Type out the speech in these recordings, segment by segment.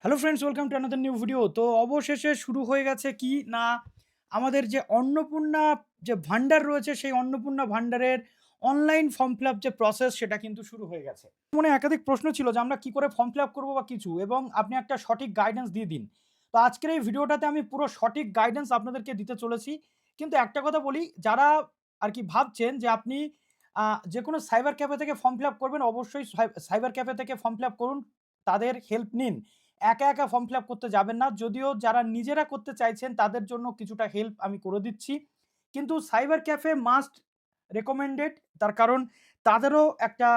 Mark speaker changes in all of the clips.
Speaker 1: Hello friends, welcome to another new video. তো অবশেষে শুরু হয়ে গেছে কি না, আমাদের যে অন্নপূর্ণা যে ভান্ডার রয়েছে সেই অন্নপূর্ণা ভান্ডারের অনলাইন ফর্ম ফিল আপ যে প্রসেস সেটা কিন্তু শুরু হয়ে গেছে। মনে একাধিক প্রশ্ন ছিল যে আমরা কি করে ফর্ম ফিল আপ করবো বা কিছু, এবং আপনি একটা সঠিক গাইডেন্স দিয়ে দিন। তো আজকের এই ভিডিওটাতে আমি পুরো সঠিক গাইডেন্স আপনাদেরকে দিতে চলেছি। কিন্তু একটা কথা বলি, যারা আর কি ভাবছেন যে আপনি যে কোনো সাইবার ক্যাফে থেকে ফর্ম ফিল আপ করবেন, অবশ্যই সাইবার ক্যাফে থেকে ফর্ম ফিল আপ করুন, তাদের হেল্প নিন। একা, একা ফর্ম ফিল আপ করতে যাবেন না। যদিও যারা নিজেরা করতে চাইছেন তাদের জন্য কিছুটা হেল্প আমি করে দিচ্ছি। কিন্তু সাইবার ক্যাফে মাস্ট রেকমেন্ডেড, তার কারণ তাদেরও একটা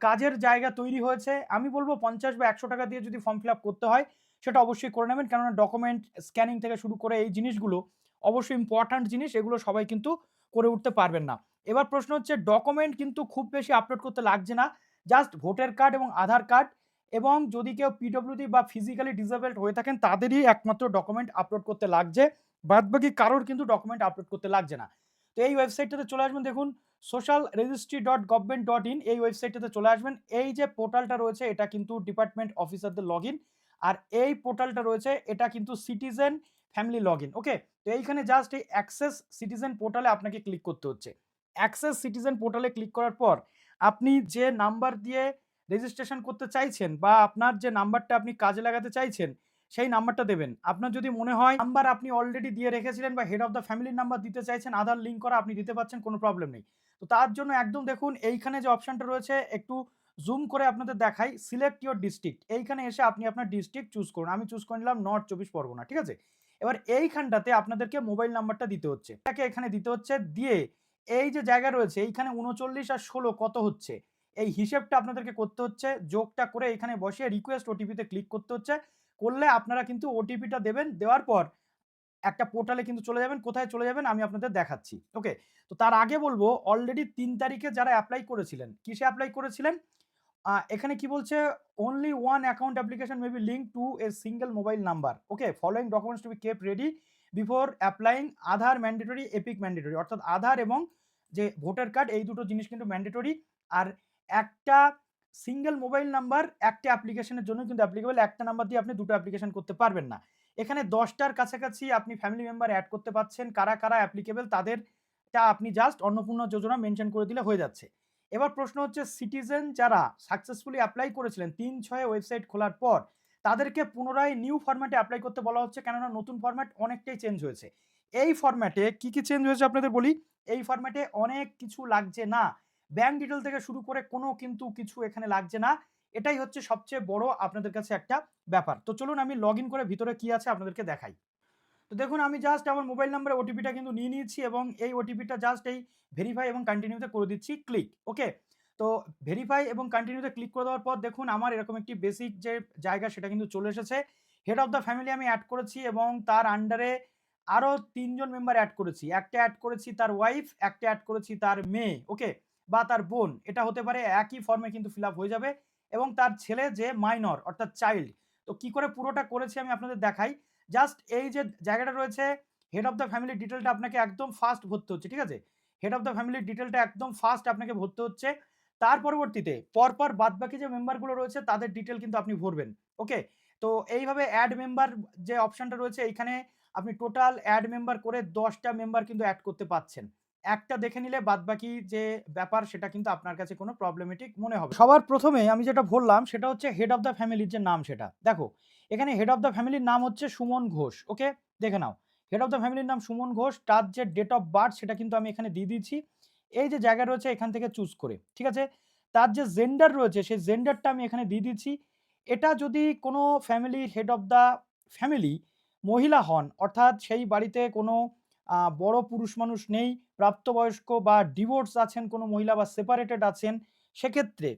Speaker 1: কাজের জায়গা তৈরি হয়েছে। আমি বলব ৫০ বা ৳১০০ দিয়ে যদি ফর্ম ফিল আপ করতে হয় সেটা অবশ্যই করে নেবেন। কেননা ডকুমেন্ট স্ক্যানিং থেকে শুরু করে এই জিনিসগুলো অবশ্যই ইম্পোর্টেন্ট জিনিস, এগুলো সবাই কিন্তু করে উঠতে পারবেন না। এবার প্রশ্ন হচ্ছে, ডকুমেন্ট কিন্তু খুব বেশি আপলোড করতে লাগছে না। জাস্ট ভোটার কার্ড এবং আধার কার্ড, এবং যদি কেউ পিডব্লিউডি বা ফিজিক্যালি ডিসেবলড হয়ে থাকেন তাদেরই একমাত্র ডকুমেন্ট আপলোড করতে লাগছে। বাদবাকি কারোর কিন্তু ডকুমেন্ট আপলোড করতে লাগছে না। তো এই ওয়েবসাইটটাতে চলে আসবেন, দেখুন socialregistry.government.in, এই ওয়েবসাইটটাতে চলে আসবেন। এই যে পোর্টালটা রয়েছে এটা কিন্তু ডিপার্টমেন্ট অফিসারদের লগইন, আর এই পোর্টালটা রয়েছে এটা কিন্তু সিটিজেন ফ্যামিলি লগইন। ওকে, তো এইখানে জাস্ট এই অ্যাক্সেস সিটিজেন পোর্টালে আপনাকে ক্লিক করতে হচ্ছে। অ্যাক্সেস সিটিজেন পোর্টালে ক্লিক করার পর আপনি যে নাম্বার দিয়ে রেজিস্ট্রেশন করতে চাইছেন বা আপনার যে নাম্বারটা আপনি কাজে লাগাতে চাইছেন সেই নাম্বারটা দেবেন। আপনার যদি মনে হয় নাম্বার আপনি অলরেডি দিয়ে রেখেছিলেন বা হেড অফ দ্য ফ্যামিলির নাম্বার দিতে চাইছেন, আধার লিঙ্ক করা, আপনি দিতে পারছেন, কোনো প্রবলেম নেই। তো তার জন্য একদম দেখুন এইখানে যে অপশনটা রয়েছে, একটু জুম করে আপনাদের দেখাই, সিলেক্ট ইউর ডিস্ট্রিক্ট। এইখানে এসে আপনি আপনার ডিস্ট্রিক্ট চুজ করুন। আমি চুজ করে নিলাম নর্থ ২৪ পরগনা, ঠিক আছে? এবার এইখানটাতে আপনাদেরকে মোবাইল নাম্বারটা দিতে হচ্ছে, এটাকে এখানে দিতে হচ্ছে, দিয়ে এই যে জায়গা রয়েছে এইখানে ৩৯ আর ১৬ কত হচ্ছে এই হিসেবটা আপনাদেরকে করতে হচ্ছে। যোগটা করে এখানে বসিয়ে রিকোয়েস্ট ওটিপিতে ক্লিক করতে হচ্ছে। করলে আপনারা কিন্তু ওটিপিটা দেবেন। দেওয়ার পর একটা পোর্টালে কিন্তু চলে যাবেন। কোথায় চলে যাবেন আমি আপনাদের দেখাচ্ছি। ওকে? তো তার আগে বলবো, অলরেডি ৩ তারিখে যারা এপ্লাই করেছিলেন, কিসে এপ্লাই করেছিলেন? এখানে কি বলছে? only one account application may be linked to a single mobile number. Okay, following documents to be kept ready before applying. Aadhaar mandatory, epic mandatory, অর্থাৎ আধার এবং যে ভোটার কার্ড, এই দুটো জিনিস কিন্তু ম্যান্ডেটরি। আর একটা সিঙ্গেল মোবাইল নাম্বার একটা অ্যাপ্লিকেশনের জন্য কিন্তু অ্যাপ্লিকেবল। একটা নাম্বার দিয়ে আপনি দুটো অ্যাপ্লিকেশন করতে পারবেন না। এখানে ১০ টার কাছাকাছি আপনি ফ্যামিলি মেম্বার এড করতে পারছেন। কারা, কারা অ্যাপ্লিকেবল তাদেরটা আপনি জাস্ট অন্নপূর্ণা যোজনা মেনশন করে দিলে হয়ে যাচ্ছে। এবার প্রশ্ন হচ্ছে, সিটিজেন যারা সাকসেসফুলি এপ্লাই করেছিলেন ৩/৬ ওয়েবসাইট খোলার পর, তাদেরকে পুনরায় নিউ ফরম্যাটে এপ্লাই করতে বলা হচ্ছে, কেননা নতুন ফরম্যাট অনেকটাই চেঞ্জ হয়েছে। এই ফরম্যাটে কি, কি চেঞ্জ হয়েছে আপনাদের বলি। এই ফরম্যাটে অনেক কিছু লাগছে না। ব্যাংক ডিটেইল থেকে শুরু করে কোনো কিন্তু কিছু এখানে লাগছে না। এটাই হচ্ছে সবচেয়ে বড় আপনাদের কাছে একটা ব্যাপার। তো চলুন আমি লগইন করে ভিতরে কি আছে আপনাদেরকে দেখাই। তো দেখুন আমি জাস্ট আমার মোবাইল নাম্বারে ওটিপিটা কিন্তু নিয়ে নিয়েছি, এবং এই ওটিপিটা জাস্ট এই ভেরিফাই এবং কন্টিনিউতে করে দিচ্ছি ক্লিক। ওকে? তো ভেরিফাই এবং কন্টিনিউতে ক্লিক করে দেওয়ার পর দেখুন আমার এরকম একটি বেসিক যে জায়গা সেটা কিন্তু চলে এসেছে। হেড অফ দ্য ফ্যামিলি আমি এড করেছি, এবং তার আন্ডারে আরো ৩ জন মেম্বার এড করেছি। একটা এড করেছি তার ওয়াইফ, একটা এড করেছি তার মেয়ে, ওকে? বা তার বোন। এটা হতে পারে, একই ফর্মে কিন্তু ফিল আপ হয়ে যাবে, এবং তার ছেলে যে মাইনর অর্থাৎ চাইল্ড। তো কি করে পুরোটা করেছি আমি আপনাদের দেখাই। জাস্ট এই যে জায়গাটা রয়েছে, হেড অফ দ্য ফ্যামিলি ডিটেইলটা আপনাকে একদম ফার্স্ট ভরতে হচ্ছে, ঠিক আছে? হেড অফ দ্য ফ্যামিলি ডিটেইলটা একদম ফার্স্ট আপনাকে ভরতে হচ্ছে। তার পরবর্তীতে পরপর বাদবাকি যে মেম্বারগুলো রয়েছে তাদের ডিটেইল কিন্তু আপনি ভরবেন। ওকে? তো এইভাবে এড মেম্বার যে অপশনটা রয়েছে এইখানে আপনি টোটাল এড মেম্বার করে ১০ টা মেম্বার কিন্তু এড করতে পারছেন। একটা দেখে নিলে বাদবাকি যে ব্যাপার সেটা কিন্তু আপনার কাছে কোনো প্রবলেমেটিক মনে হবে না। সবার ১ম এ আমি যেটা ভরলাম সেটা হচ্ছে হেড অফ দ্য ফ্যামিলির যে নাম সেটা। দেখো এখানে হেড অফ দ্য ফ্যামিলির নাম হচ্ছে সুমন ঘোষ। ওকে? দেখে নাও। হেড অফ দ্য ফ্যামিলির নাম সুমন ঘোষ। তার যে ডেট অফ বার্থ সেটা কিন্তু আমি এখানে দিয়ে দিয়েছি। এই যে জায়গা রয়েছে এখান থেকে চুজ করে। ঠিক আছে? তার যে জেন্ডার রয়েছে সেই জেন্ডারটা আমি এখানে দিয়ে দিচ্ছি। এটা যদি কোনো ফ্যামিলির হেড অফ দ্য ফ্যামিলি মহিলা হন, অর্থাৎ সেই বাড়িতে কোনো বড় পুরুষ মানুষ নেই, প্রাপ্তবয়স্ক বা ডিভোর্স আছেন কোনো মহিলা বা সেপারেটেড আছেন, সেক্ষেত্রে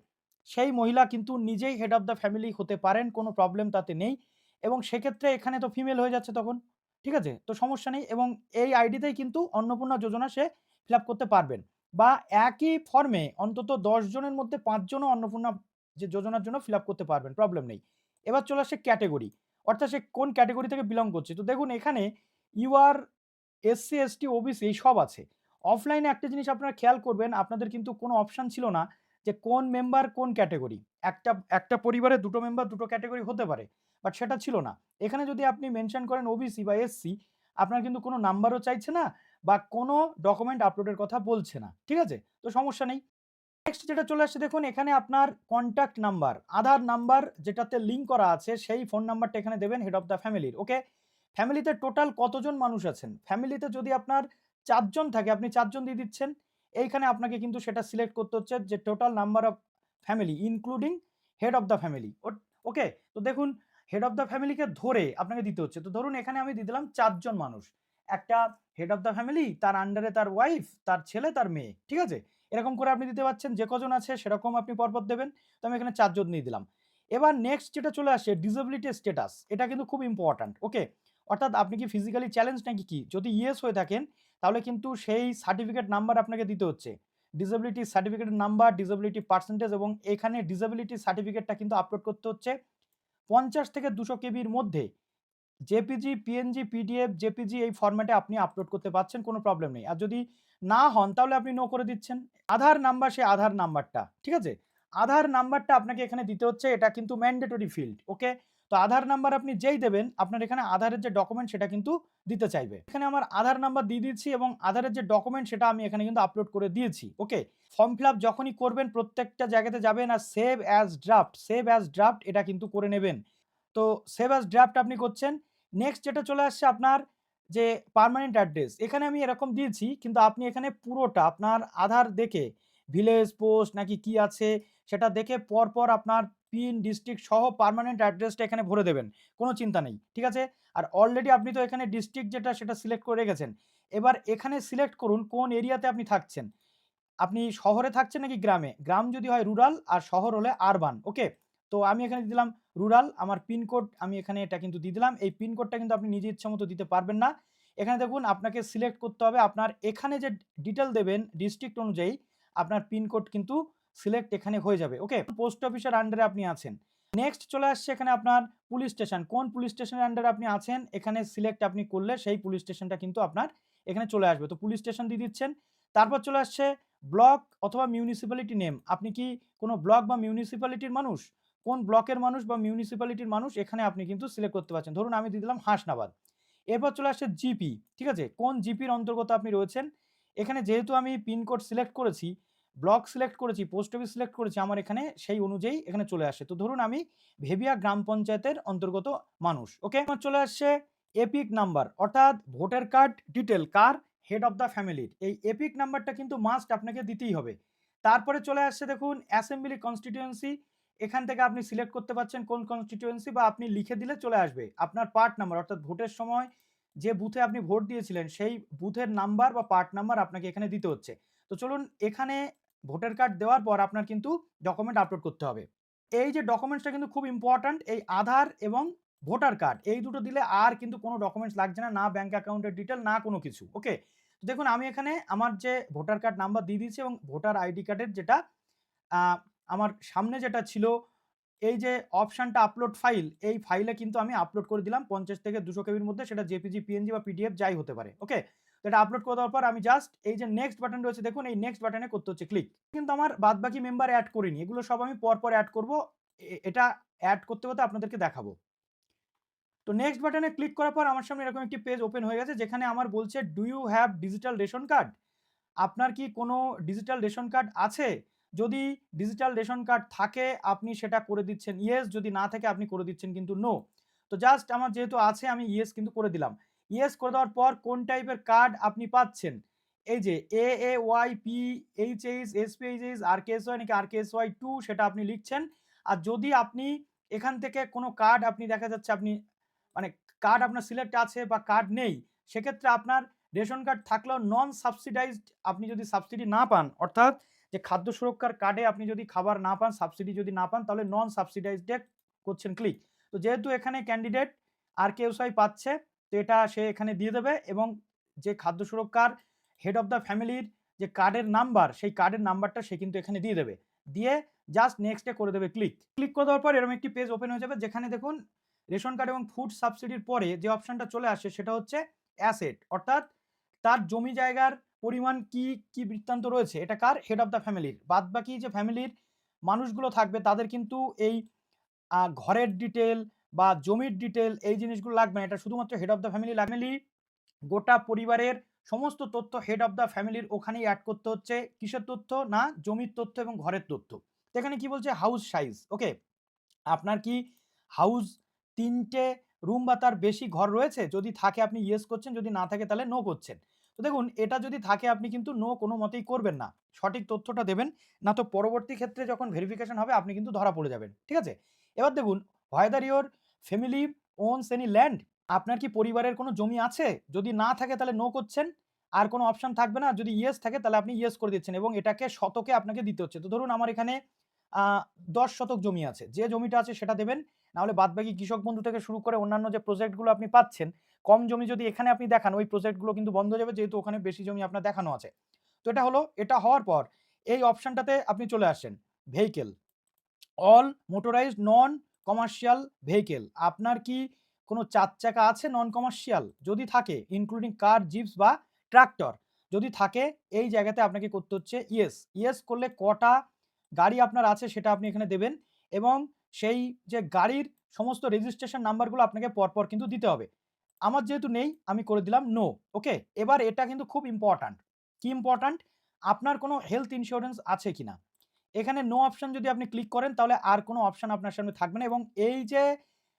Speaker 1: সেই মহিলা কিন্তু নিজেই হেড অফ দ্য ফ্যামিলি হতে পারেন, কোনো প্রবলেম তাতে নেই। এবং সেক্ষেত্রে এখানে তো ফিমেল হয়ে যাচ্ছে তখন। ঠিক আছে? তো সমস্যা নেই, এবং এই আইডিতেই কিন্তু অন্নপূর্ণা যোজনা সে ফিল আপ করতে পারবেন। বা একই ফর্মে অন্তত ১০ জনের মধ্যে ৫ জনও অন্নপূর্ণা যে যোজনার জন্য ফিল আপ করতে পারবেন, প্রবলেম নেই। এবার চলে আসছে ক্যাটেগরি, অর্থাৎ সে কোন ক্যাটেগরি থেকে বিলং করছে। তো দেখুন এখানে U R SC, ST, OBC এই সব আছে। অফলাইনে একটা জিনিস আপনারা খেয়াল করবেন, আপনাদের কিন্তু কোনো অপশন ছিল না যে কোন মেম্বার কোন ক্যাটেগরি। একটা একটা পরিবারে ২ টো মেম্বার ২ টো ক্যাটেগরি হতে পারে। বাট সেটা ছিল না। এখানে যদি আপনি মেনশন করেন ওবিসি বা এসসি, আপনার কিন্তু কোনো নাম্বারও চাইছে না বা কোনো ডকুমেন্ট আপলোডের কথা বলছে না। ঠিক আছে? তো সমস্যা নেই। নেক্সট যেটা চলে আসছে দেখুন, এখানে আপনার কনট্যাক্ট নাম্বার, আধার নাম্বার যেটাতে লিঙ্ক করা আছে সেই ফোন নাম্বারটা এখানে দেবেন হেড অফ দ্য ফ্যামিলির। ওকে? ফ্যামিলিতে টোটাল কতজন মানুষ আছেন? ফ্যামিলিতে যদি আপনার ৪ জন থাকে আপনি ৪ জন দিয়ে দিচ্ছেন। এইখানে আপনাকে কিন্তু সেটা সিলেক্ট করতে হচ্ছে যে total number of family including head of the family. Okay? তো দেখুন হেড অফ দ্য ফ্যামিলিকে ধরে আপনাকে দিতে হচ্ছে। তো ধরুন এখানে আমি দিয়ে দিলাম ৪ জন মানুষ। একটা হেড অফ দ্য ফ্যামিলি, তার আন্ডারে তার ওয়াইফ, তার ছেলে, তার মেয়ে। ঠিক আছে? এরকম করে আপনি দিতে পারছেন, যে কজন আছে সেরকম আপনি পরপর দেবেন। তো আমি এখানে ৪ জন দিয়ে দিলাম। এবার নেক্সট যেটা চলে আসে ডিসেবিলিটি স্ট্যাটাস। এটা কিন্তু খুব ইম্পোর্টেন্ট। ওকে? অর্থাৎ আপনি কি ফিজিক্যালি চ্যালেঞ্জড নাকি কি? যদি ইয়েস হয়ে থাকেন তাহলে কিন্তু সেই সার্টিফিকেট নাম্বার আপনাকে দিতে হচ্ছে। ডিসেবিলিটি সার্টিফিকেটের নাম্বার, ডিসেবিলিটি পার্সেন্টেজ এবং এখানে ডিসেবিলিটি সার্টিফিকেটটা কিন্তু আপলোড করতে হচ্ছে ৫০ থেকে ২০০ কেবির মধ্যে। জেপিজি, পিএনজি, পিডিএফ, জেপিজি এই ফরম্যাটে আপনি আপলোড করতে পারছেন, কোনো প্রবলেম নেই। আর যদি না হন তাহলে আপনি নো করে দিচ্ছেন। আধার নাম্বার, সেই আধার নাম্বারটা, ঠিক আছে? আধার নাম্বারটা আপনাকে এখানে দিতে হচ্ছে, এটা কিন্তু ম্যান্ডেটরি ফিল্ড, ওকে? তো আধার নাম্বার আপনি যেই দেবেন, আপনার এখানে আধারের যে ডকুমেন্ট সেটা কিন্তু দিতে চাইবে। এখানে আমার আধার নাম্বার দিয়ে দিয়েছি এবং আধারের যে ডকুমেন্ট সেটা আমি এখানে কিন্তু আপলোড করে দিয়েছি, ওকে? ফর্ম ফিল আপ যখনই করবেন প্রত্যেকটা জায়গাতে যাবেন আর save as draft, save as draft এটা কিন্তু করে নেবেন। তো সেভ অ্যাজ ড্রাফট আপনি করছেন। নেক্সট যেটা চলে আসছে আপনার যে পার্মানেন্ট অ্যাড্রেস। এখানে আমি এরকম দিয়েছি কিন্তু আপনি এখানে পুরোটা আপনার আধার দেখে ভিলেজ, পোস্ট নাকি কি আছে সেটা দেখে পরপর আপনার পিন, ডিস্ট্রিক্ট সহ পার্মানেন্ট অ্যাড্রেসটা এখানে ভরে দেবেন। কোনো চিন্তা নেই। ঠিক আছে? আর অলরেডি আপনি তো এখানে ডিস্ট্রিক্ট যেটা সেটা সিলেক্ট করে রেখেছেন। এবার এখানে সিলেক্ট করুন কোন এরিয়াতে আপনি থাকছেন। আপনি শহরে থাকছেন নাকি গ্রামে? গ্রাম যদি হয় রুরাল আর শহর হলে আরবান। ওকে? তো আমি এখানে দিয়ে দিলাম রুরাল। আমার পিনকোড আমি এখানে এটা কিন্তু দিয়ে দিলাম। এই পিনকোডটা কিন্তু আপনি নিজের ইচ্ছামত দিতে পারবেন না। এখানে দেখুন আপনাকে সিলেক্ট করতে হবে আপনার এখানে যে ডিটেইল দেবেন ডিস্ট্রিক্ট অনুযায়ী আপনার পিনকোড কিন্তু সিলেক্ট এখানে হয়ে যাবে। ওকে? পোস্ট অফিসের আন্ডারে আপনি আছেন। নেক্সট চলে আসছে এখানে আপনার পুলিশ স্টেশন। কোন পুলিশ স্টেশনের আন্ডারে আপনি আছেন এখানে সিলেক্ট আপনি করলে সেই পুলিশ স্টেশনটা কিন্তু আপনার এখানে চলে আসবে। তো পুলিশ স্টেশন দিয়ে দিচ্ছেন। তারপর চলে আসছে ব্লক অথবা মিউনিসিপ্যালিটি নেম। আপনি কি কোনো ব্লক বা মিউনিসিপ্যালিটির মানুষ? কোন ব্লকের মানুষ বা মিউনিসিপ্যালিটির মানুষ এখানে আপনি কিন্তু সিলেক্ট করতে পারছেন। ধরুন আমি দিয়ে দিলাম হাসনাবাদ। এরপর চলে আসছে জিপি, ঠিক আছে? কোন জিপির অন্তর্গত আপনি রয়েছেন? এখানে যেহেতু আমি পিনকোড সিলেক্ট করেছি, ব্লক সিলেক্ট করেছি, পোস্ট অফিস সিলেক্ট করেছি, আমার এখানে সেই অনুযায়ী এখানে চলে আসে। তো ধরুন আমি ভেবিয়া গ্রাম পঞ্চায়েতের অন্তর্গত মানুষ। ওকে? আমার চলে আসছে এপিক নাম্বার অর্থাৎ voter card detail car? Head of the ফ্যামিলির। এই এপিক নাম্বারটা কিন্তু মাস্ট আপনাকে দিতেই হবে। তারপরে চলে আসছে দেখুন অ্যাসেম্বলি কনস্টিটিউয়েন্সি। এখান থেকে আপনি সিলেক্ট করতে পারছেন কোন কনস্টিটিউয়েন্সি বা আপনি লিখে দিলে চলে আসবে। আপনার পার্ট নাম্বার অর্থাৎ ভোটের সময় যে বুথে আপনি ভোট দিয়েছিলেন সেই বুথের নাম্বার বা পার্ট নাম্বার আপনাকে এখানে দিতে হচ্ছে। তো চলুন এখানে ভোটার কার্ড দেওয়ার পর আপনার কিন্তু ডকুমেন্ট আপলোড করতে হবে। এই যে ডকুমেন্টসটা কিন্তু খুব ইম্পোর্টেন্ট, এই আধার এবং ভোটার কার্ড এই দুটো দিলে আর কিন্তু কোনো ডকুমেন্টস লাগছে না, না ব্যাংক অ্যাকাউন্টের ডিটেইল না কোনো কিছু। ওকে? তো দেখুন আমি এখানে আমার যে ভোটার কার্ড নাম্বার দিয়ে দিয়েছি এবং ভোটার আইডি কার্ডের যেটা আ আমার সামনে যেটা ছিল এই যে অপশনটা আপলোড ফাইল, এই ফাইলে কিন্তু আমি আপলোড করে দিলাম ৫০ থেকে ২০০ কেবির মধ্যে সেটা জেপিজি, পিএনজি বা পিডিএফ যাই হতে পারে। ওকে? তো এটা আপলোড করে দেওয়ার পর আমি জাস্ট এই যে নেক্সট বাটন রয়েছে দেখুন এই নেক্সট বাটনে করতে হচ্ছে ক্লিক। কিন্তু আমার বাদবাকি মেম্বার এড করিনি। এগুলো সব আমি পরপর এড করব। এটা এড করতে, করতে আপনাদেরকে দেখাবো। তো নেক্সট বাটনে ক্লিক করার পর আমার সামনে এরকম একটি পেজ ওপেন হয়ে গেছে যেখানে আমার বলছে do you have digital ration card? আপনার কি কোনো ডিজিটাল রেশন কার্ড আছে? যদি ডিজিটাল রেশন কার্ড থাকে আপনি সেটা করে দিচ্ছেন ইয়েস, যদি না থাকে আপনি করে দিচ্ছেন কিন্তু নো। তো জাস্ট আমার যেহেতু আছে আমি ইয়েস কিন্তু করে দিলাম। ইয়েস করে দেওয়ার পর কোন টাইপের কার্ড আপনি পাচ্ছেন? এই যে AAY, PHH, SPHH, RKSY নাকি RKSY2 সেটা আপনি লিখছেন। আর যদি আপনি এখান থেকে কোনো কার্ড আপনি দেখা যাচ্ছে আপনি মানে কার্ড আপনার সিলেক্ট আছে বা কার্ড নেই, সেক্ষেত্রে আপনার রেশন কার্ড থাকলেও নন সাবসিডাইজড আপনি যদি সাবসিডি না পান, অর্থাৎ যে খাদ্য সুরক্ষার কার্ডে আপনি যদি খাবার না পান, সাবসিডি যদি না পান তাহলে নন সাবসিডাইজড এ করছেন ক্লিক। তো যেহেতু এখানে ক্যান্ডিডেট RKSY পাচ্ছে তো এটা সে এখানে দিয়ে দেবে এবং যে খাদ্য সুরক্ষার হেড অফ দ্য ফ্যামিলির যে কার্ডের নাম্বার, সেই কার্ডের নাম্বারটা সে কিন্তু এখানে দিয়ে দেবে। দিয়ে জাস্ট নেক্সট এ করে দেবে ক্লিক। ক্লিক করে দেওয়ার পর এরকম একটি পেজ ওপেন হয়ে যাবে যেখানে দেখুন রেশন কার্ড এবং ফুড সাবসিডির পরে যে অপশনটা চলে আসে সেটা হচ্ছে অ্যাসেট, অর্থাৎ তার জমি জায়গার পরিমাণ কি, কি বৃত্তান্ত রয়েছে এটা কার? হেড অফ দ্য ফ্যামিলির। বাদবাকি যে ফ্যামিলির মানুষগুলো থাকবে তাদের কিন্তু এই ঘরের ডিটেইল বা জমির ডিটেল এই জিনিসগুলো লাগবে না। এটা শুধুমাত্র head of the family family গোটা পরিবারের সমস্ত তথ্য হেড অফ দ্য ফ্যামিলির ওখানেই অ্যাড করতে হচ্ছে। কিসের তথ্য? না জমির তথ্য এবং ঘরের তথ্য। তো এখানে কি বলছে? House size. ওকে? আপনার কি হাউস ৩ টে রুম বা তার বেশি ঘর রয়েছে? যদি থাকে আপনি ইয়েস করছেন, যদি না থাকে তাহলে নো করছেন। তো দেখুন এটা যদি থাকে আপনি কিন্তু নো কোনো মতেই করবেন না। সঠিক তথ্যটা দেবেন। না তো পরবর্তী ক্ষেত্রে যখন ভেরিফিকেশন হবে আপনি কিন্তু ধরা পড়ে যাবেন। ঠিক আছে? এবার দেখুন whether your family owns any land? আপনার কি পরিবারের কোনো জমি আছে? যদি না থাকে তাহলে নো করছেন। আর কোনো অপশন থাকবে না। যদি ইয়েস থাকে তাহলে আপনি ইয়েস করে দিচ্ছেন এবং এটাকে শতকে আপনাকে দিতে হচ্ছে। তো ধরুন আমার এখানে আ ১০ শতক জমি আছে। যে জমিটা আছে সেটা দেবেন। না হলে বাদবাকি কৃষক বন্ধু থেকে শুরু করে অন্যান্য যে প্রজেক্ট গুলো আপনি পাচ্ছেন, কম জমি যদি এখানে আপনি দেখান ওই প্রজেক্ট গুলো কিন্তু বন্ধ হয়ে যাবে যেহেতু ওখানে বেশি জমি আপনার দেখানো আছে। তো এটা হলো, এটা হওয়ার পর এই অপশনটাতে আপনি চলে আসছেন। ভেহিকল, অল মোটরাইজড নন কমার্শিয়াল ভেহিকল। আপনার কি কোনো ৪ চাকা আছে নন কমার্শিয়াল? যদি থাকে ইনক্লুডিং কার, জিপস বা ট্রাক্টর। যদি থাকে এই জায়গাতে আপনাকে করতে হচ্ছে ইয়েস। ইয়েস করলে কটা গাড়ি আপনার আছে সেটা আপনি এখানে দেবেন এবং সেই যে গাড়ির সমস্ত রেজিস্ট্রেশন নাম্বারগুলো আপনাকে পরপর কিন্তু দিতে হবে। আমার যেহেতু নেই আমি করে দিলাম নো। ওকে? এবার এটা কিন্তু খুব ইম্পোর্টেন্ট। কি ইম্পোর্টেন্ট? আপনার কোনো হেলথ ইন্সুরেন্স আছে কিনা? এখানে নো অপশন যদি আপনি ক্লিক করেন তাহলে আর কোনো অপশন আপনার সামনে থাকবে না এবং এই যে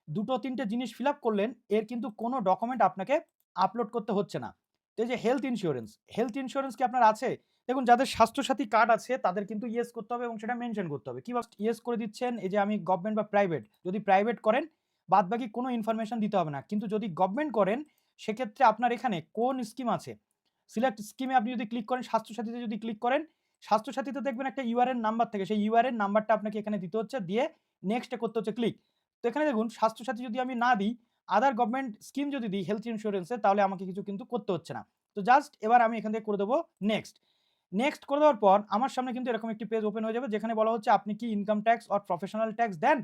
Speaker 1: ২ ৩ টে জিনিস ফিল আপ করলেন এর কিন্তু কোনো ডকুমেন্ট আপনাকে আপলোড করতে হচ্ছে না। তো এই যে হেলথ ইন্সুরেন্স কি আপনার আছে? দেখুন যাদের স্বাস্থ্যসাথী কার্ড আছে তাদের কিন্তু ইয়েস করতে হবে এবং সেটা মেনশন করতে হবে। কিভাবে ইয়েস করে দিচ্ছেন? এই যে আমি গভর্নমেন্ট বা প্রাইভেট, যদি প্রাইভেট করেন বাদবাকি কোনো ইনফরমেশন দিতে হবে না। কিন্তু যদি গভর্নমেন্ট করেন সেক্ষেত্রে আপনার এখানে কোন স্কিম আছে? সিলেক্ট স্কিমে আপনি যদি ক্লিক করেন, স্বাস্থ্যসাথীতে যদি ক্লিক করেন, স্বাস্থ্যসাথীতে দেখবেন একটা ইউআরএন নাম্বার থাকে। সেই ইউআরএন নাম্বারটা আপনাকে এখানে দিতে হচ্ছে, দিয়ে নেক্সট এ করতে হচ্ছে ক্লিক। তো এখানে দেখুন স্বাস্থ্যসাথী যদি আমি না দিই, আদার গভর্নমেন্ট স্কিম যদি দিই হেলথ ইন্সুরেন্স এর তাহলে আমাকে কিছু কিন্তু করতে হচ্ছে না। তো জাস্ট এবার আমি এখান থেকে করে দেব নেক্সট। নেক্সট করে দেওয়ার পর আমার সামনে কিন্তু এরকম একটি পেজ ওপেন হয়ে যাবে যেখানে বলা হচ্ছে আপনি কি income tax or professional tax দেন?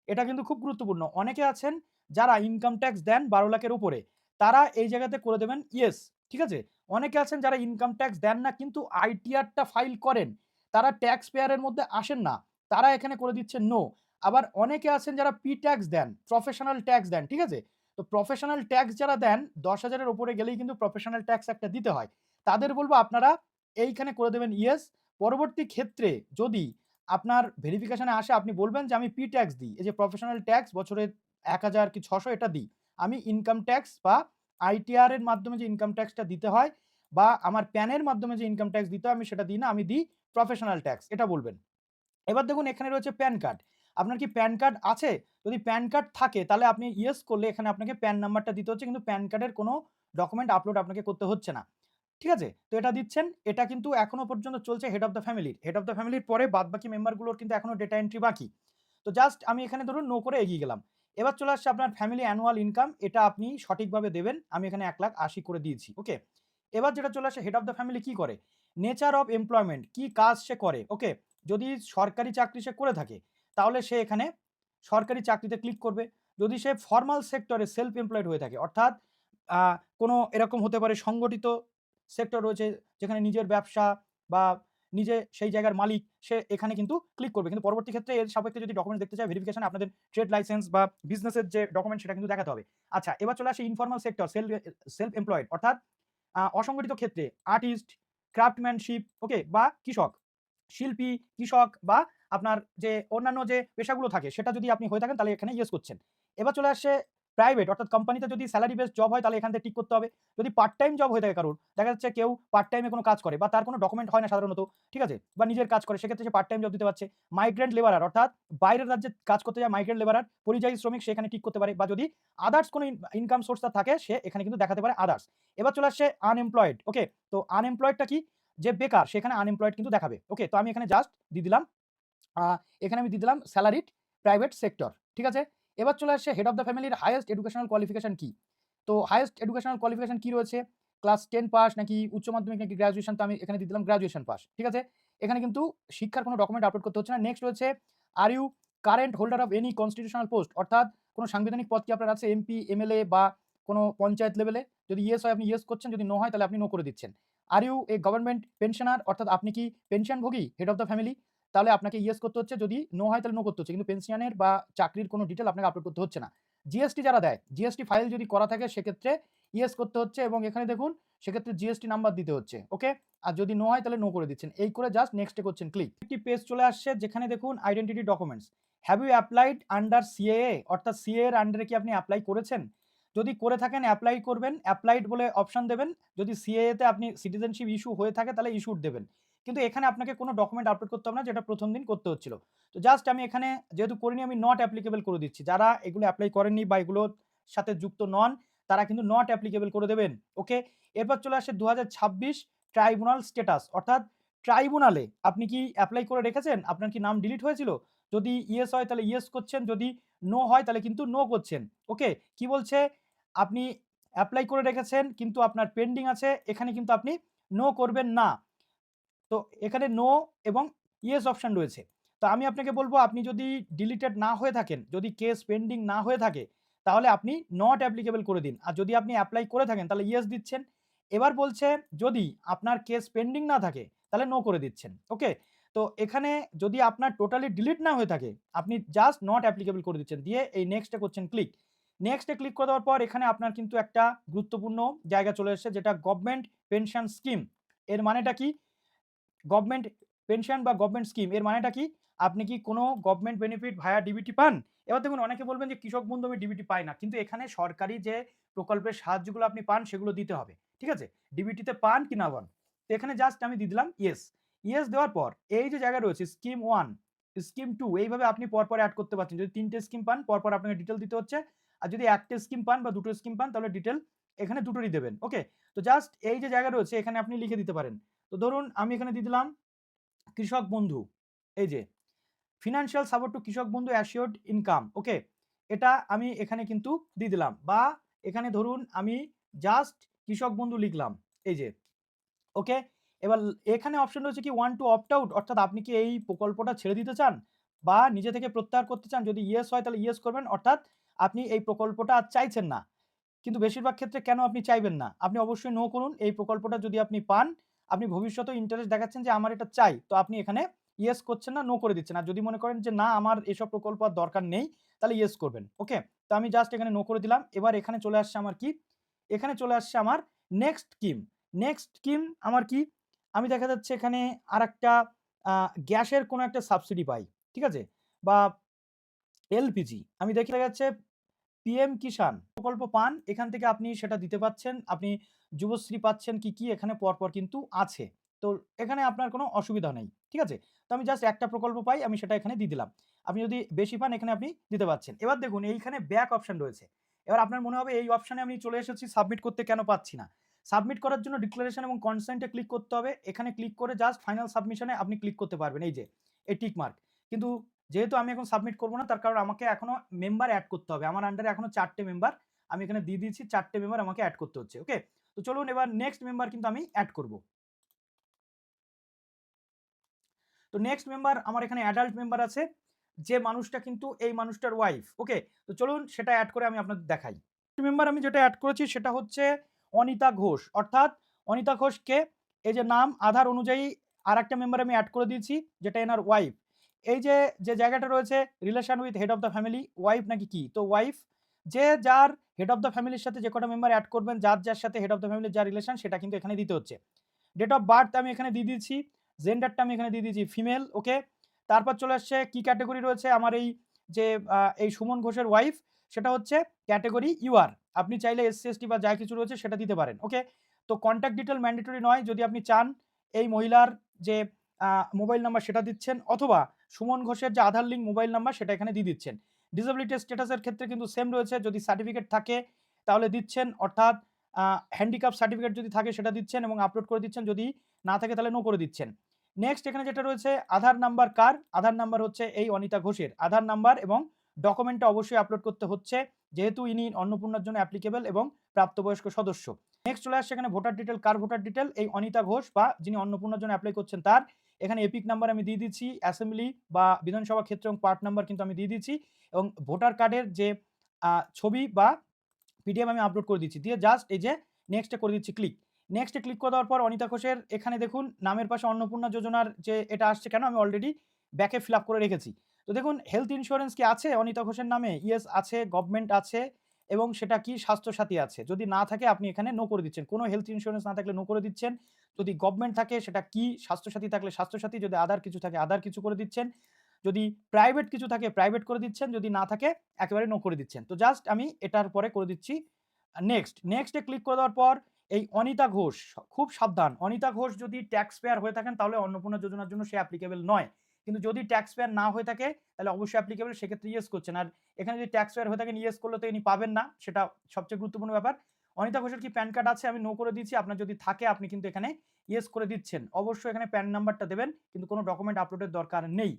Speaker 1: এটা কিন্তু খুব গুরুত্বপূর্ণ। অনেকে আছেন যারা ইনকাম ট্যাক্স দেন ১২ লাখের উপরে। তারা এই জায়গাতে করে দেবেন ইয়েস। ঠিক আছে? অনেকে আছেন যারা ইনকাম ট্যাক্স দেন না কিন্তু আইটিআর টা ফাইল করেন। তারা ট্যাক্স পেয়ার এর মধ্যে আসেন না। তারা এখানে করে দিচ্ছেন নো। আবার অনেকে আছেন যারা পি-ট্যাক্স দেন, প্রফেশনাল ট্যাক্স দেন। ঠিক আছে? তো প্রফেশনাল ট্যাক্স যারা দেন ১০,০০০ এর উপরে গেলেই কিন্তু প্রফেশনাল ট্যাক্স একটা দিতে হয়। তাদের বলব আপনারা এইখানে করে দেবেন ইয়েস। পরবর্তী ক্ষেত্রে যদি আপনার ভেরিফিকেশন এ আসে আপনি বলবেন যে আমি পি-ট্যাক্স দিই। এই যে প্রফেশনাল ট্যাক্স বছরে ১,০০০ কি ৬০০ এটা দিই। আমি ইনকাম ট্যাক্স বা আইটিআর এর মাধ্যমে যে ইনকাম ট্যাক্সটা দিতে হয় বা আমার প্যানের মাধ্যমে যে ইনকাম ট্যাক্স দিতে হয় আমি সেটা দিই না। আমি দিই প্রফেশনাল ট্যাক্স। এটা বলবেন। এবার দেখুন এখানে রয়েছে প্যান কার্ড। আপনার কি প্যান কার্ড আছে? যদি প্যান কার্ড থাকে তাহলে আপনি ইয়েস করলে এখানে আপনাকে প্যান নাম্বারটা দিতে হচ্ছে কিন্তু প্যান কার্ডের কোনো ডকুমেন্ট আপলোড আপনাকে করতে হচ্ছে না। ঠিক আছে? তো এটা দিচ্ছেন। এটা কিন্তু এখনো পর্যন্ত চলছে হেড অফ দ্য ফ্যামিলির। হেড অফ দ্য ফ্যামিলির পরে বাদবাকি মেম্বারগুলোর কিন্তু এখনো ডেটা এন্ট্রি বাকি। তো জাস্ট আমি এখানে ধরুন নো করে এগিয়ে গেলাম। এবার চলে আসছে আপনার ফ্যামিলি অ্যানুয়াল ইনকাম। এটা আপনি সঠিকভাবে দেবেন। আমি এখানে ১,৮০,০০০ করে দিয়েছি। ওকে? এবার যেটা চলে আসে হেড অফ দ্য ফ্যামিলি কি করে? নেচার অফ এমপ্লয়মেন্ট কি কাজ সে করে? ওকে? যদি সরকারি চাকরি সে করে থাকে তাহলে সে এখানে সরকারি চাকরিতে ক্লিক করবে। যদি সে ফরমাল সেক্টরে সেলফ এমপ্লয়েড হয়ে থাকে অর্থাৎ আ কোনো এরকম হতে পারে সংগঠিত সেক্টর রয়েছে যেখানে নিজের ব্যবসা বা নিজে সেই জায়গার মালিক সে এখানে কিন্তু ক্লিক করবে। কিন্তু পরবর্তী ক্ষেত্রে এর সাপেক্ষে যদি ডকুমেন্টস দেখতে চায় ভেরিফিকেশন আপনাদের ট্রেড লাইসেন্স বা বিজনেসের যে ডকুমেন্ট সেটা কিন্তু দেখাতে হবে। আচ্ছা এবার চলে আসি ইনফরমাল সেক্টর সেলফ এমপ্লয়েড অর্থাৎ অসংগঠিত ক্ষেত্রে আর্টিস্ট, ক্রাফটম্যানশিপ ওকে? বা কৃষক। শিল্পী, কৃষক বা আপনার যে অন্যান্য যে পেশাগুলো থাকে সেটা যদি আপনি হয়ে থাকেন তাহলে এখানে ইয়েস করছেন। এবার চলে আসছে প্রাইভেট অর্থাৎ কোম্পানিতে যদি স্যালারি বেসড জব হয় তাহলে এখান থেকে টিক করতে হবে। যদি পার্ট টাইম জব হয়ে থাকে কারোর, দেখা যাচ্ছে কেউ পার্ট টাইমে কোনো কাজ করে বা তার কোনো ডকুমেন্ট হয় না সাধারণত, ঠিক আছে? বা নিজের কাজ করে সেক্ষেত্রে সে পার্ট টাইম জব দিতে পারছে। মাইগ্রেন্ট লেবারার অর্থাৎ বাইরের রাজ্যে কাজ করতে যায় মাইগ্রেন্ট লেবারার, পরিযায়ী শ্রমিক সে এখানে টিক করতে পারে বা যদি আদার্স কোনো ইনকাম সোর্স তার থাকে সে এখানে কিন্তু দেখাতে পারে আদার্স। এবার চলে আসছে আনএমপ্লয়েড ওকে? তো আনএমপ্লয়েডটা কি? যে বেকার সেখানে আনএমপ্লয়েড কিন্তু দেখাবে। ওকে? তো আমি এখানে জাস্ট দিয়ে দিলাম আ এখানে আমি দিয়ে দিলাম স্যালারিড প্রাইভেট সেক্টর। ঠিক আছে? এবার চলে আসছে হেড অফ দ্য ফ্যামিলির হাইয়েস্ট এডুকেশনাল কোয়ালিফিকেশন কি? তো হাইয়েস্ট এডুকেশনাল কোয়ালিফিকেশন কি রয়েছে? ক্লাস 10 পাস নাকি উচ্চ মাধ্যমিক নাকি গ্র্যাজুয়েশন? তো আমি এখানে দিয়ে দিলাম গ্র্যাজুয়েশন পাস। ঠিক আছে? এখানে কিন্তু শিক্ষার কোনো ডকুমেন্ট আপলোড করতে হচ্ছে না। নেক্সট রয়েছে are you current holder of any constitutional post অর্থাৎ কোনো সাংবিধানিক পদ কি আপনার আছে? এমপি, এমএলএ বা কোনো পঞ্চায়েত লেভেলে? যদি ইয়েস হয় আপনি ইয়েস করছেন, যদি নো হয় তাহলে আপনি নো করে দিচ্ছেন। Are you a government pensioner অর্থাৎ আপনি কি পেনশনভোগী হেড অফ দ্য ফ্যামিলি? তাহলে আপনাকে ইয়েস করতে হচ্ছে, যদি নো হয় তাহলে নো করতে হচ্ছে। কিন্তু পেনশনের বা চাকরির কোনো ডিটেইল আপনাকে আপলোড করতে হচ্ছে না। জিএসটি যারা দেয়, জিএসটি ফাইল যদি করা থাকে সেক্ষেত্রে ইয়েস করতে হচ্ছে এবং এখানে দেখুন সেক্ষেত্রে জিএসটি নাম্বার দিতে হচ্ছে। ওকে? আর যদি নো হয় তাহলে নো করে দিচ্ছেন। এই করে জাস্ট নেক্সট এ করছেন ক্লিক। একটি পেজ চলে আসছে যেখানে দেখুন identity documents. Have you applied under CAA? অর্থাৎ সিএএ এর আন্ডারে কি আপনি অ্যাপ্লাই করেছেন? যদি করে থাকেন অ্যাপ্লাই করবেন, অ্যাপ্লাইড বলে অপশন দেবেন। যদি সিএএ তে আপনি সিটিজেনশিপ ইস্যু হয়ে থাকে তাহলে ইস্যুড দেবেন। কিন্তু এখানে আপনাকে কোনো ডকুমেন্ট আপলোড করতে হবে না, যেটা প্রথম দিন করতে হচ্ছিল। তো জাস্ট আমি এখানে যেহেতু করিনি আমি নট অ্যাপ্লিকেবল করে দিচ্ছি। যারা এগুলো এপ্লাই করেননি বা এগুলোর সাথে যুক্ত নন তারা কিন্তু নট অ্যাপ্লিকেবল করে দেবেন। ওকে? এরপর চলে আসে ২০২৬ ট্রাইব্যুনাল স্ট্যাটাস, অর্থাৎ ট্রাইব্যুনালে আপনি কি এপ্লাই করে রেখেছেন? আপনার কি নাম ডিলিট হয়েছিল? যদি ইয়েস হয় তাহলে ইয়েস করছেন, যদি নো হয় তাহলে কিন্তু নো করছেন। ওকে? কি বলছে? আপনি এপ্লাই করে রেখেছেন কিন্তু আপনার পেন্ডিং আছে, এখানে কিন্তু আপনি নো করবেন না। তো এখানে নো এবং ইয়েস অপশন রয়েছে। তো আমি আপনাকে বলব আপনি যদি ডিলিটেড না হয়ে থাকেন, যদি কেস পেন্ডিং না হয়ে থাকে, তাহলে আপনি নট অ্যাপ্লিকেবল করে দিন। আর যদি আপনি এপ্লাই করে থাকেন তাহলে ইয়েস দিচ্ছেন। এবার বলছে যদি আপনার কেস পেন্ডিং না থাকে তাহলে নো করে দিচ্ছেন। ওকে? তো এখানে যদি আপনার টোটালি ডিলিট না হয়ে থাকে, আপনি জাস্ট নট অ্যাপ্লিকেবল করে দিচ্ছেন। দিয়ে এই নেক্সট এ করছেন ক্লিক। নেক্সট এ ক্লিক করে দেওয়ার পর এখানে আপনার কিন্তু একটা গুরুত্বপূর্ণ জায়গা চলে এসেছে যেটা গভর্নমেন্ট পেনশন স্কিম। এর মানেটা কি? গভর্নমেন্ট পেনশন বা গভর্নমেন্ট স্কিম এর মানেটা কি? আপনি কি কোনো গভর্নমেন্ট বেনিফিট ভায়া ডিবিটি পান? এবার দেখুন অনেকে বলবেন যে কৃষক বন্ধু আমি ডিবিটি পাই না। কিন্তু এখানে সরকারি যে প্রকল্পের সাহায্যগুলো আপনি পান সেগুলো দিতে হবে। ঠিক আছে? ডিবিটিতে পান কি না পান? তো এখানে জাস্ট আমি দিয়ে দিলাম ইয়েস। ইয়েস দেওয়ার পর এই যে জায়গা রয়েছে স্কিম 1, স্কিম 2 এইভাবে আপনি পরপর এড করতে পারছেন। যদি ৩ টে স্কিম পান পরপর আপনাকে ডিটেইল দিতে হচ্ছে। আর যদি ১ টে স্কিম পান বা ২ টো স্কিম পান তাহলে ডিটেইল এখানে দুটোরই দেবেন। ওকে? তো জাস্ট এই যে জায়গা রয়েছে এখানে আপনি লিখে দিতে পারেন। তো ধরুন আমি এখানে দিয়ে দিলাম কৃষক বন্ধু। এই যে ফিন্যান্সিয়াল সাপোর্ট টু কৃষক বন্ধু অ্যাসিওরড ইনকাম। ওকে? এটা আমি এখানে কিন্তু দিয়ে দিলাম। বা এখানে ধরুন আমি জাস্ট কৃষক বন্ধু লিখলাম। এই যে ওকে? এবার এখানে অপশন রয়েছে কি ওয়ান্ট টু অপ্ট আউট, অর্থাৎ আপনি কি এই প্রকল্পটা ছেড়ে দিতে চান বা নিজে থেকে প্রত্যাহার করতে চান? যদি ইয়েস হয় তাহলে ইয়েস করবেন, অর্থাৎ আপনি এই প্রকল্পটা আর চাইছেন না। কিন্তু বেশিরভাগ ক্ষেত্রে কেন আপনি চাইবেন না? আপনি অবশ্যই নো করুন। এই প্রকল্পটা যদি আপনি পান, আপনি ভবিষ্যতেও ইন্টারেস্ট দেখাচ্ছেন যে আমার এটা চাই। তো আপনি এখানে ইয়েস করছেন না, নো করে দিচ্ছেন। আর যদি মনে করেন যে না আমার এসব প্রকল্প আর দরকার নেই, তাহলে ইয়েস করবেন। ওকে? তো আমি জাস্ট এখানে নো করে দিলাম। এবার এখানে চলে আসছে আমার কি? এখানে চলে আসছে আমার নেক্সট স্কিম। নেক্সট স্কিম আমার কি? আমি দেখা যাচ্ছে এখানে আরেকটা আ গ্যাসের কোনো একটা সাবসিডি পাই। ঠিক আছে? বা এলপিজি আমি দেখে দেখা যাচ্ছে পিএম কিষান প্রকল্প পান, এখান থেকে আপনি সেটা দিতে পাচ্ছেন। আপনি যুবশ্রী পাচ্ছেন কি এখানে পরপর কিন্তু আছে। তো এখানে আপনার কোনো অসুবিধা নেই। ঠিক আছে? তো আমি জাস্ট একটা প্রকল্প পাই, আমি সেটা এখানে দিয়ে দিলাম। আপনি যদি বেশি পান এখানে আপনি দিতে পারছেন। এবার দেখুন এইখানে ব্যাক অপশন রয়েছে। এবার আপনার মনে হবে এই অপশনে আমি চলে এসেছি, সাবমিট করতে কেন পাচ্ছি না? সাবমিট করার জন্য ডিক্লারেশন এবং কনসেন্ট এ ক্লিক করতে হবে। এখানে ক্লিক করে জাস্ট ফাইনাল সাবমিশন এ আপনি ক্লিক করতে পারবেন। এই যে এই টিক মার্ক। কিন্তু যেহেতু আমি এখন সাবমিট করব না তার কারণ আমাকে এখনো মেম্বার এড করতে হবে। আমার আন্ডারে এখনো ৪ টে মেম্বার আমি এখানে দিয়ে দিয়েছি। ৪ টে মেম্বার আমাকে এড করতে হচ্ছে। ওকে? তো চলুন এবার নেক্সট মেম্বার কিন্তু আমি এড করব। তো নেক্সট মেম্বার আমার এখানে অ্যাডাল্ট মেম্বার আছে। যে মানুষটা কিন্তু এই মানুষটার ওয়াইফ। ওকে? তো চলুন সেটা এড করে আমি আপনাদের দেখাই। মেম্বার আমি যেটা এড করেছি সেটা হচ্ছে অনিতা ঘোষ। অর্থাৎ অনিতা ঘোষকে এই যে নাম আধার অনুযায়ী আরেকটা মেম্বার আমি এড করে দিয়েছি যেটা এনার ওয়াইফ। এই যে, যে জায়গাটা রয়েছে relation with head of the family, wife নাকি কি? তো ওয়াইফ যে যার হেড অফ দ্য ফ্যামিলির সাথে যে কটা মেম্বার এড করবেন যার সাথে হেড অফ দ্য ফ্যামিলির যা রিলেশন সেটা কিন্তু এখানে দিতে হচ্ছে। ডেট অফ বার্থ আমি এখানে দিয়ে দিয়েছি। জেন্ডারটা আমি এখানে দিয়ে দিয়েছি ফিমেল। ওকে? তারপর চলে আসছে কি ক্যাটেগরি রয়েছে আমার এই যে এই সুমন ঘোষের ওয়াইফ সেটা হচ্ছে ক্যাটেগরি ইউআর। আপনি চাইলে এসসি, এসটি বা যা কিছু রয়েছে সেটা দিতে পারেন। ওকে? তো কনট্যাক্ট ডিটেইল ম্যান্ডেটরি নয়। যদি আপনি চান এই মহিলার যে আ মোবাইল নাম্বার সেটা দিচ্ছেন অথবা সুমন ঘোষের যে আধার লিঙ্ক মোবাইল নাম্বার সেটা এখানে দিয়ে দিচ্ছেন। ডিসেবিলিটি স্ট্যাটাসের ক্ষেত্রে কিন্তু সেম রয়েছে। যদি সার্টিফিকেট থাকে তাহলে দিচ্ছেন, অর্থাৎ হ্যান্ডিক্যাপ সার্টিফিকেট যদি থাকে সেটা দিচ্ছেন এবং আপলোড করে দিচ্ছেন। যদি না থাকে তাহলে নো করে দিচ্ছেন। নেক্সট এখানে যেটা রয়েছে আধার নাম্বার কার? আধার নাম্বার হচ্ছে এই অনিতা ঘোষের। আধার নাম্বার এবং ডকুমেন্টটা অবশ্যই আপলোড করতে হচ্ছে। যেহেতু ইনি অন্নপূর্ণার জন্য অ্যাপ্লিকেবল এবং প্রাপ্তবয়স্ক সদস্য। নেক্সট চলে আসছে এখানে ভোটার ডিটেইল। কার ভোটার ডিটেইল? এই অনিতা ঘোষ বা যিনি অন্নপূর্ণার জন্য এপ্লাই করছেন তার। এখানে এপিক নাম্বার আমি দিয়ে দিচ্ছি। অ্যাসেম্বলি বা বিধানসভা ক্ষেত্র এবং পার্ট নাম্বার কিন্তু আমি দিয়ে দিচ্ছি এবং ভোটার কার্ডের যে ছবি বা পিডিএফ আমি আপলোড করে দিচ্ছি। দিয়ে জাস্ট এই যে নেক্সট এ করে দিচ্ছি ক্লিক। নেক্সট এ ক্লিক করে দেওয়ার পর অনিতা ঘোষের এখানে দেখুন নামের পাশে অন্নপূর্ণা যোজনার যে এটা আসছে কেন? আমি অলরেডি ব্যাকে ফিল আপ করে রেখেছি। তো দেখুন হেলথ ইন্স্যুরেন্স কি আছে অনিতা ঘোষের নামে? ইয়েস আছে, গভর্নমেন্ট আছে এবং সেটা কি স্বাস্থ্যসাথী আছে। যদি না থাকে আপনি এখানে নো করে দিচ্ছেন। কোনো হেলথ ইন্স্যুরেন্স না থাকলে নো করে দিচ্ছেন। যদি গভর্নমেন্ট থাকে সেটা কি, স্বাস্থ্যসাথী থাকলে স্বাস্থ্যসাথী, যদি আদার কিছু থাকে আদার কিছু করে দিচ্ছেন। যদি প্রাইভেট কিছু থাকে প্রাইভেট করে দিচ্ছেন, যদি না থাকে একেবারে নো করে দিচ্ছেন। তো জাস্ট আমি এটার পরে করে দিচ্ছি নেক্সট। নেক্সট এ ক্লিক করে দেওয়ার পর এই অনিতা ঘোষ, খুব সাবধান। অনিতা ঘোষ যদি ট্যাক্স পেয়ার হয়ে থাকেন তাহলে অন্নপূর্ণা যোজনার জন্য সে অ্যাপ্লিকেবল নয়। কিন্তু যদি ট্যাক্স পেয়ার না হয়ে থাকে তাহলে অবশ্যই অ্যাপ্লিকেবল, সেক্ষেত্রে ইয়েস করছেন। আর এখানে যদি ট্যাক্স পেয়ার হয়ে থাকেন ইয়েস করলে তো ইনি পাবেন না, সেটা সবচেয়ে গুরুত্বপূর্ণ ব্যাপার। অনিতা ঘোষের কি প্যান কার্ড আছে? আমি নো করে দিচ্ছি। আপনার যদি থাকে আপনি কিন্তু এখানে ইয়েস করে দিচ্ছেন। অবশ্যই এখানে প্যান নাম্বারটা দেবেন, কিন্তু কোনো ডকুমেন্ট আপলোডের দরকার নেই।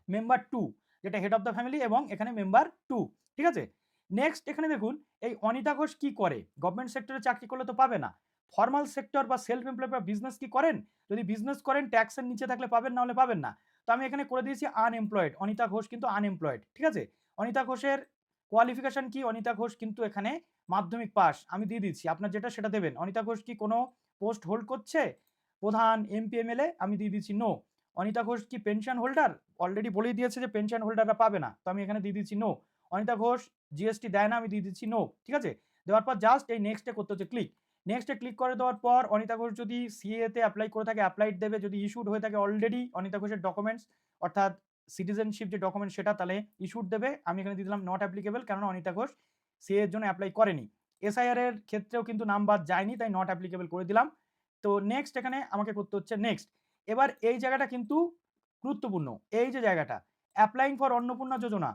Speaker 1: মেম্বার 2 যেটা হেড অফ দ্য ফ্যামিলি এবং এখানে মেম্বার 2, ঠিক আছে? নেক্সট এখানে দেখুন এই অনিতা ঘোষ কি করে? গভর্নমেন্ট সেক্টরে চাকরি করলে তো পাবে না। ফরমাল সেক্টর বা সেলফ এমপ্লয়েড বা বিজনেস কি করেন? যদি বিজনেস করেন ট্যাক্সের নিচে থাকলে পাবেন, না হলে পাবেন না। তো আমি এখানে করে দিয়েছি আনএমপ্লয়েড। অনিতা ঘোষ কিন্তু আনএমপ্লয়েড, ঠিক আছে? অনিতা ঘোষের কোয়ালিফিকেশন কি? অনিতা ঘোষ কিন্তু এখানে মাধ্যমিক পাস। আমি দিয়ে দিচ্ছি। আপনার যেটা সেটা দেবেন। অনিতা ঘোষ কি কোনো পোস্ট হোল্ড করছে? প্রধান, এমপি, এমএলএ? আমি দিয়ে দিচ্ছি নো। অনিতা ঘোষ কি পেনশন হোল্ডার? অলরেডি বলেই দিয়েছে যে পেনশন হোল্ডাররা পাবে না। তো আমি এখানে দিয়ে দিচ্ছি নো। অনিতা ঘোষ জিএসটি দেয় না? আমি দিয়ে দিচ্ছি নো, ঠিক আছে? দেওয়ার পর জাস্ট এই নেক্সট এ করতে হচ্ছে ক্লিক। নেক্সট এ ক্লিক করে দেওয়ার পর অনিতা ঘোষ যদি সিএ তে এপ্লাই করে থাকে অ্যাপ্লাইড দেবে। যদি ইস্যুড হয়ে থাকে অলরেডি অনিতা ঘোষের ডকুমেন্টস অর্থাৎ সিটিজেনশিপ যে ডকুমেন্ট সেটা, তাহলে ইস্যুড দেবে। আমি এখানে দিয়ে দিলাম নট অ্যাপ্লিকেবল, কারণ অনিতা ঘোষ সিএ এর জন্য অ্যাপ্লাই করেনি। এসআইআর এর ক্ষেত্রেও কিন্তু নাম বাদ যায়নি, তাই নট অ্যাপ্লিকেবল করে দিলাম। তো নেক্সট এখানে আমাকে করতে হচ্ছে নেক্সট। এবার এই জায়গাটা কিন্তু গুরুত্বপূর্ণ। এই যে জায়গাটা অ্যাপ্লাইং ফর অন্নপূর্ণা যোজনা,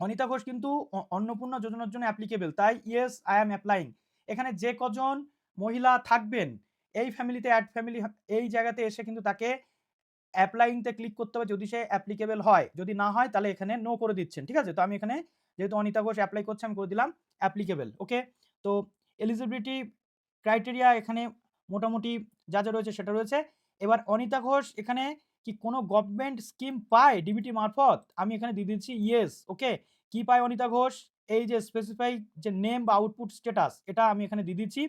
Speaker 1: অনিতা ঘোষ কিন্তু অন্নপূর্ণা যোজনার জন্য অ্যাপ্লিকেবল, তাই ইয়েস আই অ্যাম অ্যাপ্লাইং। এখানে যে কজন মহিলা থাকবেন এই ফ্যামিলিতে, অ্যাড ফ্যামিলি, এই জায়গাতে এসে কিন্তু তাকে অ্যাপ্লাইং তে ক্লিক করতে হবে যদি সে অ্যাপ্লিকেবল হয়। যদি না হয় তাহলে এখানে নো করে দিচ্ছেন, ঠিক আছে? তো আমি এখানে যেহেতু অনিতা ঘোষ অ্যাপ্লাই করছে আমি করে দিলাম অ্যাপ্লিকেবল, ওকে? তো এলিজিবিলিটি ক্রাইটেরিয়া এখানে মোটামুটি যা যা রয়েছে সেটা রয়েছে। এবার অনিতা ঘোষ এখানে কি কোনো গভর্নমেন্ট স্কিম পায় ডিবিটি মারফত? আমি এখানে দিয়ে দিচ্ছি ইয়েস, ওকে? কি পায় অনিতা ঘোষ? এই যে স্পেসিফাই যে নেম বা আউটপুট স্ট্যাটাস, এটা আমি এখানে দিয়ে দিচ্ছি।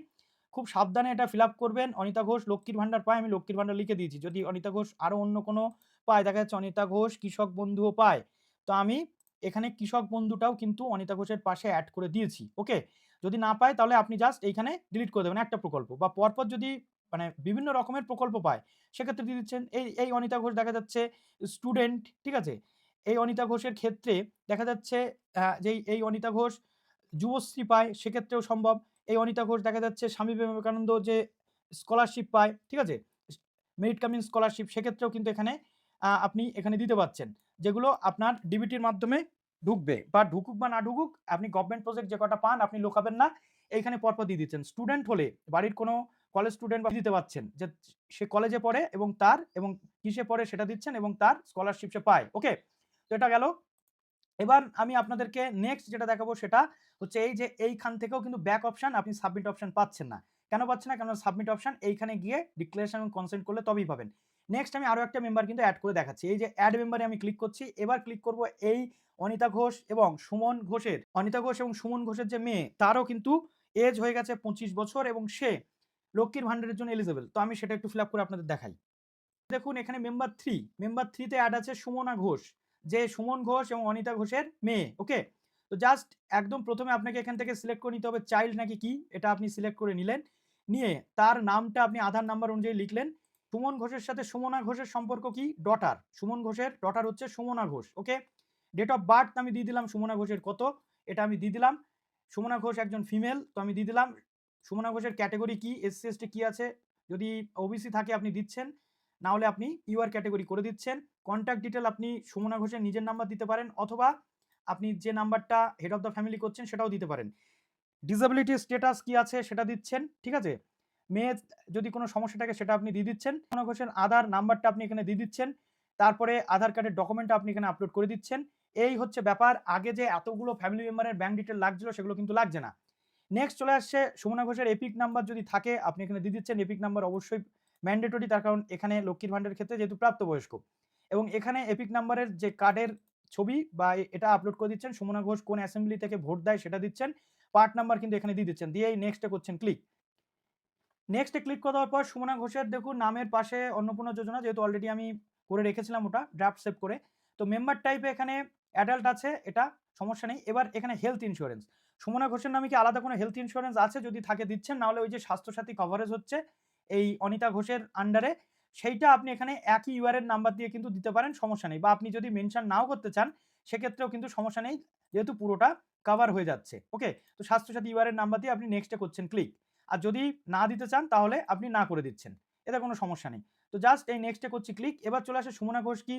Speaker 1: খুব সাবধানে এটা ফিল আপ করবেন। অনিতা ঘোষ লক্ষ্মীর ভান্ডার পায়, আমি লক্ষ্মীর ভান্ডার লিখে দিয়েছি। যদি অনিতা ঘোষ আরো অন্য কোনো পায়, দেখা যাচ্ছে অনিতা ঘোষ কৃষক বন্ধুও পায়, তো আমি এখানে কৃষক বন্ধুটাও কিন্তু অনিতা ঘোষের পাশে অ্যাড করে দিয়েছি, ওকে? যদি না পায় তাহলে আপনি জাস্ট এইখানে ডিলিট করে দেবেন একটা প্রকল্প, বা পরপর যদি মানে বিভিন্ন রকমের প্রকল্প পায় সেক্ষেত্রে দিয়ে দিচ্ছেন। এই অনিতা ঘোষ দেখা যাচ্ছে স্টুডেন্ট, ঠিক আছে? এই অনিতা ঘোষের ক্ষেত্রে দেখা যাচ্ছে যে এই অনিতা ঘোষ যুবশ্রী পায়, সেক্ষেত্রেও সম্ভব। এই অনিতা ঘোষ দেখা যাচ্ছে স্বামী বিবেকানন্দ যে স্কলারশিপ পায়, ঠিক আছে? মেরিট কামিং স্কলারশিপ, সেক্ষেত্রেও কিন্তু এখানে আপনি এখানে দিতে পারছেন। যেগুলো আপনার ডিবিটির মাধ্যমে ঢুকবে, বা ঢুকুক বা না ঢুকুক, আপনি গভর্নমেন্ট প্রজেক্ট যে কটা পান আপনি লোকাবেন না। এইখানে পরপর দিয়ে দিচ্ছেন। স্টুডেন্ট হলে বাড়ির কোনো কলেজ স্টুডেন্ট বা দিতে পারছেন যে সে কলেজে পড়ে এবং তার এবং কিসে পড়ে সেটা দিচ্ছেন এবং তার স্কলারশিপ সে পায়, ওকে? তো এটা গেল। এবার আমি আপনাদেরকে নেক্সট যেটা দেখাবো সেটা হচ্ছে এই যে এইখান থেকেও কিন্তু ব্যাক অপশন, আপনি সাবমিট অপশন পাচ্ছেন না। কেন পাচ্ছেন না? কারণ সাবমিট অপশন এইখানে গিয়ে ডিক্লারেশন এবং কনসেন্ট করলে তবেই পাবেন। নেক্সট আমি আরো একটা মেম্বার কিন্তু এড করে দেখাচ্ছি। এই যে এড মেম্বারে আমি ক্লিক করছি। এবার ক্লিক করব এই অনিতা ঘোষ এবং সুমন ঘোষের, অনিতা ঘোষ এবং সুমন ঘোষের যে মেয়ে তারও কিন্তু এজ হয়ে গেছে 25 বছর এবং সে লক্ষ্মীর ভান্ডারের জন্য এলিজিবল। তো আমি সেটা একটু ফিল আপ করে আপনাদের দেখাই। দেখুন এখানে মেম্বার 3, মেম্বার 3 তে অ্যাড আছে সুমনা ঘোষ, যে সুমন ঘোষ এবং অনিতা ঘোষের মেয়ে, ওকে? তো জাস্ট একদম প্রথমে আপনাকে এখান থেকে সিলেক্ট করে নিতে হবে চাইল্ড নাকি কি, এটা আপনি সিলেক্ট করে নিলেন। নিয়ে তার নামটা আপনি আধার নাম্বার অনুযায়ী লিখলেন। সুমন ঘোষের সাথে সুমনা ঘোষের সম্পর্ক কি? ডটার। সুমন ঘোষের ডটার হচ্ছে সুমনা ঘোষ, ওকে? ডেট অফ বার্থ আমি দিয়ে দিলাম সুমনা ঘোষের কত, এটা আমি দিয়ে দিলাম। সুমনা ঘোষ একজন ফিমেল, তো আমি দিয়ে দিলাম। সুমনা ঘোষের ক্যাটেগরি কি, এসসি এসটি কি আছে, যদি ওবিসি থাকে আপনি দিচ্ছেন, না হলে আপনি ইউআর ক্যাটেগরি করে দিচ্ছেন। কন্ট্যাক্ট ডিটেল আপনি সুমনা ঘোষের নিজের নাম্বার দিতে পারেন, অথবা আপনি যে নাম্বারটা হেড অফ দ্য ফ্যামিলি করছেন সেটাও দিতে পারেন। ডিসেবিলিটি স্ট্যাটাস কি আছে সেটা দিচ্ছেন, ঠিক আছে? মেয়ে যদি কোনো সমস্যা থাকে সেটা আপনি দিয়ে দিচ্ছেন। সুমনা ঘোষের আধার নাম্বারটা আপনি এখানে দিয়ে দিচ্ছেন। তারপরে আধার কার্ডের ডকুমেন্টটা আপনি এখানে আপলোড করে দিচ্ছেন। এই হচ্ছে ব্যাপার। আগে যে এতগুলো ফ্যামিলি মেম্বারের ব্যাংক ডিটেল লাগছিল সেগুলো কিন্তু লাগছে না। নেক্সট চলে আসছে সুমনা ঘোষের এপিক নাম্বার যদি থাকে আপনি এখানে দিয়ে দিচ্ছেন। এপিক নাম্বার অবশ্যই ম্যান্ডেটরি, তার কারণ এখানে লক্ষ্মীর ভান্ডারের ক্ষেত্রে যেহেতু প্রাপ্তবয়স্ক, এবং এখানে এপিক নাম্বারের যে কার্ডের ছবি বা এটা আপলোড করে দিচ্ছেন। সুমনা ঘোষ কোন অ্যাসেম্বলি থেকে ভোট দেয় সেটা দিচ্ছেন। পার্ট নাম্বার কিন্তু এখানে দিয়ে দিচ্ছেন, দিয়েই নেক্সটে করছেন ক্লিক। নেক্সটে ক্লিক করে দেওয়ার পর সুমনা ঘোষের দেখুন নামের পাশে অন্নপূর্ণা যোজনা, যেহেতু অলরেডি আমি করে রেখেছিলাম ওটা ড্রাফট সেভ করে, তো মেম্বার টাইপে এখানে অ্যাডাল্ট আছে, এটা সমস্যা নেই। এবার এখানে হেলথ ইন্স্যুরেন্স। সুমনা ঘোষের নামে কি আলাদা কোনো হেলথ ইন্স্যুরেন্স আছে? যদি থাকে দিচ্ছেন, না হলে ওই যে স্বাস্থ্যসাথী কভারেজ হচ্ছে এই অনিতা ঘোষের আন্ডারে, সেইটা আপনি এখানে একই ইউআরএন নাম্বার দিয়ে কিন্তু দিতে পারেন, সমস্যা নেই। বা আপনি যদি মেনশন নাও করতে চান সেক্ষেত্রেও কিন্তু সমস্যা নেই, যেহেতু পুরোটা কভার হয়ে যাচ্ছে। ওকে? তো স্বাস্থ্যসাথী ইউআরএন নাম্বার দিয়ে আপনি নেক্সট এ করছেন ক্লিক। আর যদি না দিতে চান তাহলে আপনি না করে দিচ্ছেন। এতে কোনো সমস্যা নেই। তো জাস্ট এই নেক্সট এ করছি ক্লিক। এবার চলে আসে সুমনা ঘোষ কি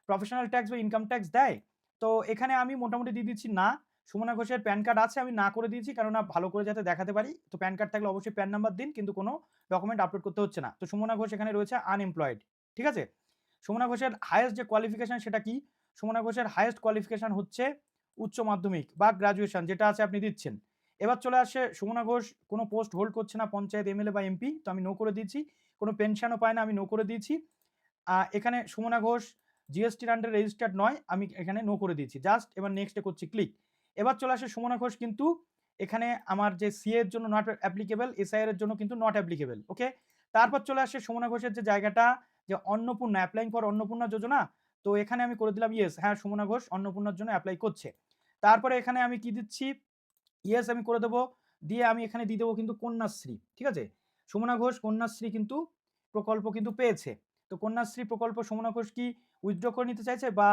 Speaker 1: প্রফেশনাল ট্যাক্স বা ইনকাম ট্যাক্স দেয়? তো এখানে আমি মোটামুটি দিয়ে দিচ্ছি না। সুমনা ঘোষের প্যান কার্ড আছে, আমি না করে দিয়েছি, কেননা ভালো করে যাতে দেখাতে পারি। তো প্যান কার্ড থাকলে অবশ্যই প্যান নাম্বার দিন, কিন্তু কোনো ডকুমেন্ট আপলোড করতে হচ্ছে না। তো সুমনা ঘোষ এখানে রয়েছে আনএমপ্লয়েড। ঠিক আছে? সুমনা ঘোষের হাইয়েস্ট যে কোয়ালিফিকেশন সেটা কি? সুমনা ঘোষের হাইয়েস্ট কোয়ালিফিকেশন হচ্ছে উচ্চ মাধ্যমিক বা গ্র্যাজুয়েশন, যেটা আছে আপনি দিচ্ছেন। এবার চলে আসে সুমনা ঘোষ কোনো পোস্ট হোল্ড করছে না, পঞ্চায়েত, এমএলএ বা এমপি, তো আমি নো করে দিয়েছি। কোনো পেনশনও পায় না, আমি নো করে দিয়েছি। এখানে সুমনা ঘোষ জিএসটির আন্ডারে রেজিস্টার্ড নয়, আমি এখানে নো করে দিয়েছি। জাস্ট এবার নেক্সট এ করছি ক্লিক। এবার চলে আসে সুমনা ঘোষ কিন্তু এখানে আমার যে সিএ এর জন্য নট অ্যাপ্লিকেবল, এসআইআর এর জন্য কিন্তু নট অ্যাপ্লিকেবল। ওকে? তারপর চলে আসে সুমনা ঘোষের যে জায়গাটা, যে অন্নপূর্ণা, অ্যাপ্লাইং ফর অন্নপূর্ণা যোজনা। তো এখানে আমি করে দিলাম ইয়েস, হ্যাঁ সুমনা ঘোষ অন্নপূর্ণার জন্য অ্যাপ্লাই করছে। তারপরে এখানে আমি কি দিচ্ছি? ইয়েস আমি করে দেবো। দিয়ে আমি এখানে দিয়ে দেবো কিন্তু কন্যাশ্রী। ঠিক আছে? সুমনা ঘোষ কন্যাশ্রী কিন্তু প্রকল্প কিন্তু পেয়েছে। তো কন্যাশ্রী প্রকল্প সুমনা ঘোষ কি উইথড্র করে নিতে চাইছে বা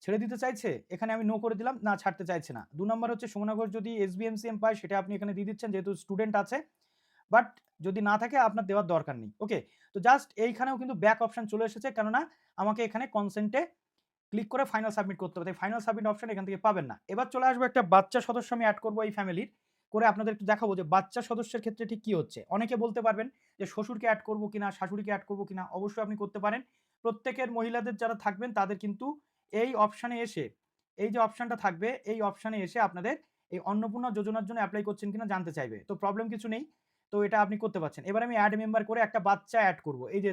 Speaker 1: ছেড়ে দিতে চাইছে? এখানে আমি নো করে দিলাম, না ছাড়তে চাইছে না। ২ নম্বর হচ্ছে সুমনা ঘোষ যদি এসবিএমসিএম পায় সেটা আপনি এখানে দিয়ে দিচ্ছেন, যেহেতু স্টুডেন্ট আছে। বাট যদি না থাকে আপনার দেওয়ার দরকার নেই। ওকে? তো জাস্ট এইখানেও কিন্তু ব্যাক অপশন চলে এসেছে, কেননা আমাকে এখানে কনসেন্টে ক্লিক করে ফাইনাল সাবমিট করতে হবে। তাই ফাইনাল সাবমিট অপশন এখান থেকে পাবেন না। এবার চলে আসবো একটা বাচ্চা সদস্য আমি এড করব এই ফ্যামিলির। করে আপনাদের একটু দেখাবো যে বাচ্চা সদস্যের ক্ষেত্রে ঠিক কি হচ্ছে। অনেকে বলতে পারবেন যে শ্বশুরকে এড করব কিনা, শাশুড়িকে এড করব কিনা? অবশ্যই আপনি করতে পারেন। প্রত্যেকের মহিলাদের যারা থাকবেন তাদের কিন্তু এই অপশনে এসে, এই যে অপশনটা থাকবে এই অপশনে এসে আপনাদের এই অন্নপূর্ণা যোজনার জন্য এপ্লাই করছেন কিনা জানতে চাইবে। তো প্রবলেম কিছু নেই। তো এটা আপনি করতে পারছেন। এবার আমি এড মেম্বার করে একটা বাচ্চা এড করব। এই যে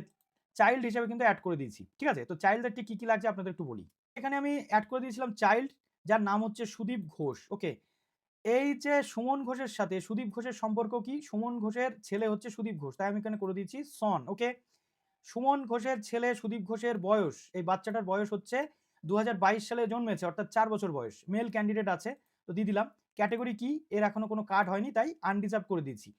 Speaker 1: চাইল্ড হিসেবে কিন্তু এড করে দিয়েছি। ঠিক আছে? তো চাইল্ডদের ঠিক কি লাগছে আপনাদের একটু বলি। এখানে আমি এড করে দিয়েছিলাম চাইল্ড, যার নাম হচ্ছে সুদীপ ঘোষ। ওকে? এই যে সুমন ঘোষের সাথে সুদীপ ঘোষের সম্পর্ক কি? সুমন ঘোষের ছেলে হচ্ছে সুদীপ ঘোষ। তাই আমি এখানে করে দিয়েছি সন। ওকে? সুমন ঘোষের ছেলে সুদীপ ঘোষের বয়স, এই বাচ্চাটার বয়স হচ্ছে ২০২২ সালে জন্মেছে, অর্থাৎ ৪ বছর বয়স। মেল ক্যান্ডিডেট আছে। তো দিয়ে দিলাম। ক্যাটেগরি কি? এর এখনো কোনো কার্ড হয়নি, তাই আনরিজার্ভ করে দিয়েছি।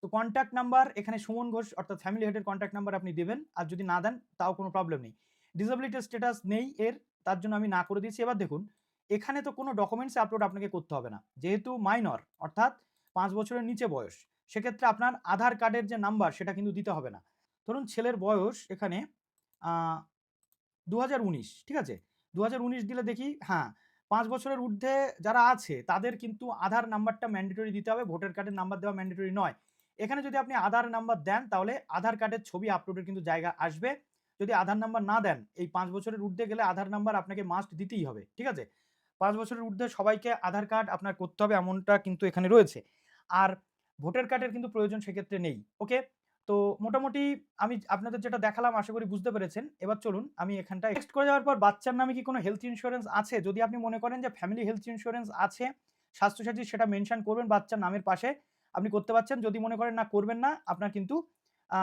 Speaker 1: তো কনট্যাক্ট নাম্বার এখানে সুমন ঘোষ অর্থাৎ ফ্যামিলি হেডের কনট্যাক্ট নাম্বার আপনি দিবেন। আর যদি না দেন তাও কোনো প্রবলেম নেই। ডিসেবিলিটি স্ট্যাটাস নেই এর, তার জন্য আমি না করে দিয়েছি। এবার দেখুন, এখানে তো কোনো ডকুমেন্টস আপলোড আপনাকে করতে হবে না। যেহেতু মাইনর অর্থাৎ ৫ বছরের নিচে বয়স, সেক্ষেত্রে আপনার আধার কার্ডের যে নাম্বার সেটা কিন্তু দিতে হবে না। ধরুন ছেলের বয়স এখানে আ ২০১৯, ঠিক আছে? ২০১৯ দিলে দেখি, হ্যাঁ, ৫ বছরের ঊর্ধ্বে যারা আছে তাদের কিন্তু আধার নাম্বারটা ম্যান্ডেটরি দিতে হবে। ভোটার কার্ডের নাম্বার দেওয়া ম্যান্ডেটরি নয়। এখানে যদি আপনি আধার নাম্বার দেন তাহলে আধার কার্ডের ছবি আপলোডের কিন্তু জায়গা আসবে। যদি আধার নাম্বার না দেন, এই ৫ বছরের ঊর্ধ্বে গেলে আধার নাম্বার আপনাকে মাস্ট দিতেই হবে। ঠিক আছে? ৫ বছরের ঊর্ধ্বে সবাইকে আধার কার্ড আপনার করতে হবে, এমনটা কিন্তু এখানে রয়েছে। আর ভোটার কার্ডের কিন্তু প্রয়োজন সেক্ষেত্রে নেই। ওকে? তো মোটামুটি আমি আপনাদের যেটা দেখালাম আশা করি বুঝতে পেরেছেন। এবার চলুন আমি এখানটায় নেক্সট করে যাওয়ার পর বাচ্চার নামে কি কোনো হেলথ ইন্সুরেন্স আছে? যদি আপনি মনে করেন যে ফ্যামিলি হেলথ ইন্সুরেন্স আছে, স্বাস্থ্যসাথী সেটা মেনশন করবেন বাচ্চার নামের পাশে। আপনি করতে পারছেন। যদি মনে করেন না করবেন না, আপনার কিন্তু আ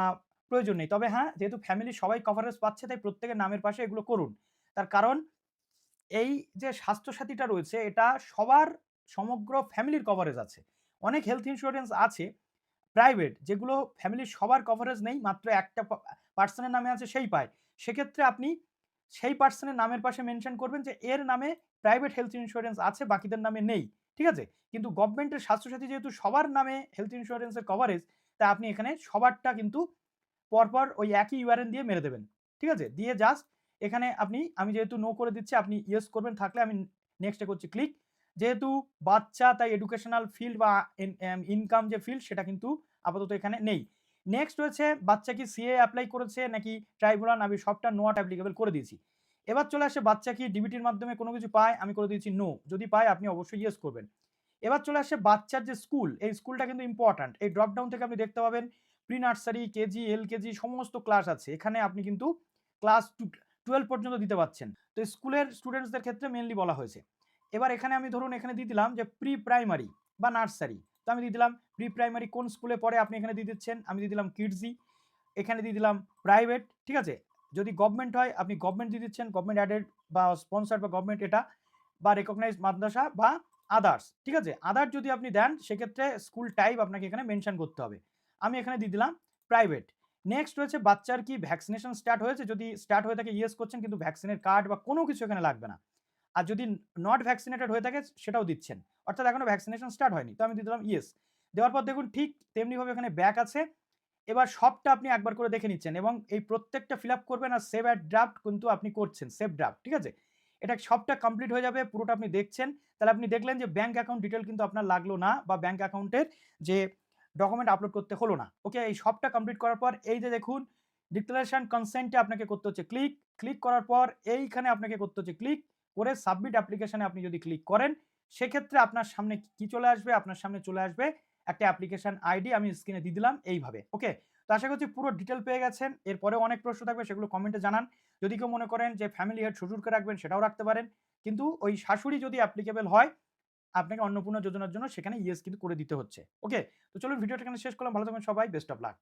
Speaker 1: প্রয়োজন নেই। তবে হ্যাঁ, যেহেতু ফ্যামিলির সবাই কভারেজ পাচ্ছে তাই প্রত্যেকের নামের পাশে এগুলো করুন। তার কারণ এই যে স্বাস্থ্যসাথীটা রয়েছে এটা সবার সমগ্র ফ্যামিলির কভারেজ আছে। অনেক হেলথ ইন্সুরেন্স আছে প্রাইভেট, যেগুলো ফ্যামিলির সবার কভারেজ নেই, মাত্র একটা পার্সনের নামে আছে সেই পায়। সেক্ষেত্রে আপনি সেই পার্সনের নামের পাশে মেনশন করবেন যে এর নামে প্রাইভেট হেলথ ইন্সুরেন্স আছে, বাকিদের নামে নেই। ঠিক আছে? কিন্তু গভর্নমেন্টের স্বাস্থ্যসাথী যেহেতু সবার নামে হেলথ ইন্সুরেন্সের কভারেজ, তাই আপনি এখানে সবারটা কিন্তু পরপর ওই একই ইউআরএন দিয়ে মেরে দেবেন। ঠিক আছে? দিয়ে জাস্ট এখানে আমি যেহেতু নো করে দিচ্ছি, আপনি ইয়েস করবেন, থাকলে আমি নেক্সট এ করছি ক্লিক। যেহেতু বাচ্চা তাই এডুকেশনাল ফিল্ড বা ইনকাম যে ফিল্ড সেটা কিন্তু আপাতত এখানে নেই। নেক্সট হচ্ছে বাচ্চা কি সিএ এপ্লাই করেছে নাকি ট্রাইব্যুনাল, আমি সবটা নট অ্যাপ্লিকেবল করে দিয়েছি। এবার চলে আসে বাচ্চা কি ডিবিটির মাধ্যমে কোনো কিছু পায়? আমি করে দিয়েছি নো। যদি পায় আপনি অবশ্যই ইয়েস করবেন। এবার চলে আসে বাচ্চার যে স্কুল, এই স্কুলটা কিন্তু ইম্পোর্টেন্ট। এই ড্রপ ডাউন থেকে আপনি দেখতে পাবেন প্রি নার্সারি, কেজি, এলকেজি সমস্ত ক্লাস আছে। এখানে আপনি কিন্তু ক্লাস 12 পর্যন্ত দিতে পারছেন। তো স্কুলের স্টুডেন্টসদের ক্ষেত্রে মেইনলি বলা হয়েছে। এবার এখানে আমি ধরুন এখানে দিয়ে দিলাম যে প্রি প্রাইমারি বা নার্সারি। তো আমি দিয়ে দিলাম প্রি প্রাইমারি কোন স্কুলে পড়ে আপনি এখানে দিয়ে দিচ্ছেন। আমি দিয়ে দিলাম কিডজি। এখানে দিয়ে দিলাম প্রাইভেট। ঠিক আছে? যদি গভর্নমেন্ট হয় আপনি গভর্নমেন্ট দিয়ে দিচ্ছেন, গভর্নমেন্ট অ্যাডেড বা স্পন্সরড বা গভর্নমেন্ট এটা বা রেকগনাইজড মাদ্রাসা বা আদার্স, ঠিক আছে? আদার যদি আপনি দেন সেক্ষেত্রে স্কুল টাইপ আপনাকে এখানে মেনশন করতে হবে। আমি এখানে দিয়ে দিলাম প্রাইভেট। নেক্সট রয়েছে বাচ্চার কি ভ্যাকসিনেশন স্টার্ট হয়েছে? যদি স্টার্ট হয়ে থাকে ইয়েস করছেন কিন্তু ভ্যাকসিনের কার্ড বা কোনো কিছু এখানে লাগবে না। আর যদি নট ভ্যাকসিনেটেড হয়ে থাকে সেটাও দিচ্ছেন। অর্থাৎ এখনো ভ্যাকসিনেশন স্টার্ট হয়নি। তো আমি দিয়ে দিলাম ইয়েস। দেওয়ার পর দেখুন ঠিক তেমনিভাবে এখানে ব্যাক আছে। এবার সবটা আপনি একবার করে দেখে নিচ্ছেন এবং এই প্রত্যেকটা ফিল আপ করবেন আর সেভ অ্যাট ড্রাফট কিন্তু আপনি করছেন। সেভ ড্রাফট, ঠিক আছে? এটা সবটা কমপ্লিট হয়ে যাবে। পুরোটা আপনি দেখছেন। তাহলে আপনি দেখলেন যে ব্যাংক অ্যাকাউন্ট ডিটেইল কিন্তু আপনার লাগলো না বা ব্যাংক অ্যাকাউন্টের যে ডকুমেন্ট আপলোড করতে হলো না। ওকে? এই সবটা কমপ্লিট করার পর এই যে দেখুন ডিক্লারেশন কনসেন্ট এ আপনাকে করতে হচ্ছে ক্লিক। ক্লিক করার পর এইখানে আপনাকে করতে হচ্ছে ক্লিক করে সাবমিট অ্যাপ্লিকেশন এ আপনি যদি ক্লিক করেন, সেক্ষেত্রে আপনার সামনে কি চলে আসবে? আপনার সামনে চলে আসবে একটা অ্যাপ্লিকেশন আইডি আমি স্ক্রিনে দিয়ে দিলাম এইভাবে। ওকে? তো আশা করছি পুরো ডিটেইল পেয়ে গেছেন। এরপরেও অনেক প্রশ্ন থাকবে সেগুলো কমেন্টে জানান। যদি কেউ মনে করেন যে ফ্যামিলি হেড শ্বশুরকে রাখবেন সেটাও রাখতে পারেন। কিন্তু ওই শাশুড়ি যদি অ্যাপ্লিকেবল হয়, আপনাকে অন্নপূর্ণা যোজনার জন্য সেখানে ইয়েস কিন্তু করে দিতে হচ্ছে। ওকে? তো চলুন ভিডিওটা এখানে শেষ করলাম। ভালো থাকবেন সবাই। Best of luck.